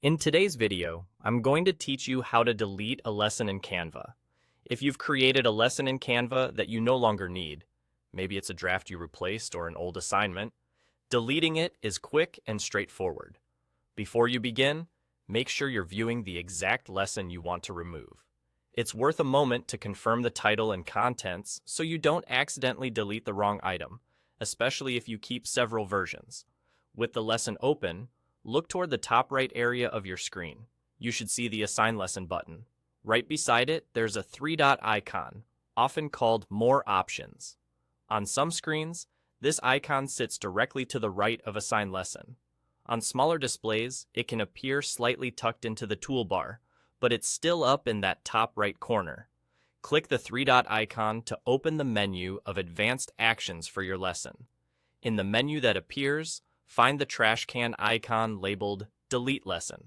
In today's video, I'm going to teach you how to delete a lesson in Canva. If you've created a lesson in Canva that you no longer need, maybe it's a draft you replaced or an old assignment, deleting it is quick and straightforward. Before you begin, make sure you're viewing the exact lesson you want to remove. It's worth a moment to confirm the title and contents so you don't accidentally delete the wrong item, especially if you keep several versions. With the lesson open, look toward the top right area of your screen. You should see the Assign Lesson button. Right beside it, there's a three-dot icon, often called More Options. On some screens, this icon sits directly to the right of Assign Lesson. On smaller displays, it can appear slightly tucked into the toolbar, but it's still up in that top right corner. Click the three-dot icon to open the menu of Advanced Actions for your lesson. In the menu that appears, find the trash can icon labeled Delete Lesson.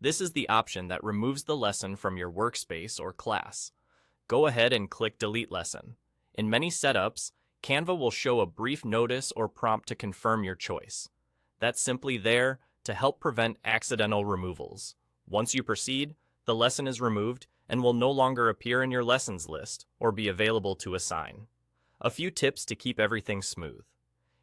This is the option that removes the lesson from your workspace or class. Go ahead and click Delete Lesson. In many setups, Canva will show a brief notice or prompt to confirm your choice. That's simply there to help prevent accidental removals. Once you proceed, the lesson is removed and will no longer appear in your lessons list or be available to assign. A few tips to keep everything smooth.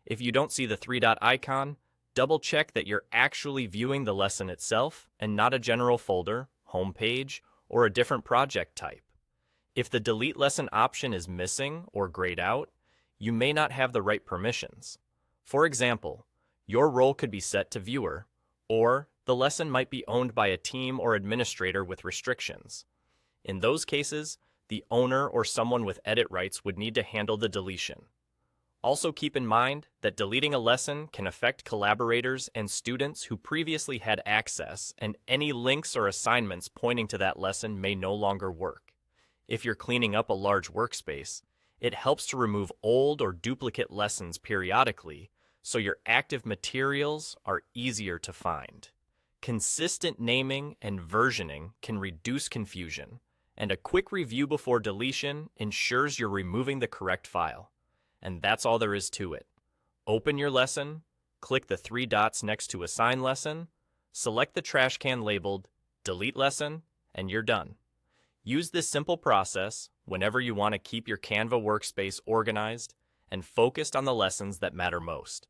If you don't see the three-dot icon, double-check that you're actually viewing the lesson itself and not a general folder, homepage, or a different project type. If the Delete Lesson option is missing or grayed out, you may not have the right permissions. For example, your role could be set to Viewer, or the lesson might be owned by a team or administrator with restrictions. In those cases, the owner or someone with edit rights would need to handle the deletion. Also keep in mind that deleting a lesson can affect collaborators and students who previously had access, and any links or assignments pointing to that lesson may no longer work. If you're cleaning up a large workspace, it helps to remove old or duplicate lessons periodically so your active materials are easier to find. Consistent naming and versioning can reduce confusion, and a quick review before deletion ensures you're removing the correct file. And that's all there is to it. Open your lesson, click the three dots next to Assign Lesson, select the trash can labeled Delete Lesson, and you're done. Use this simple process whenever you want to keep your Canva workspace organized and focused on the lessons that matter most.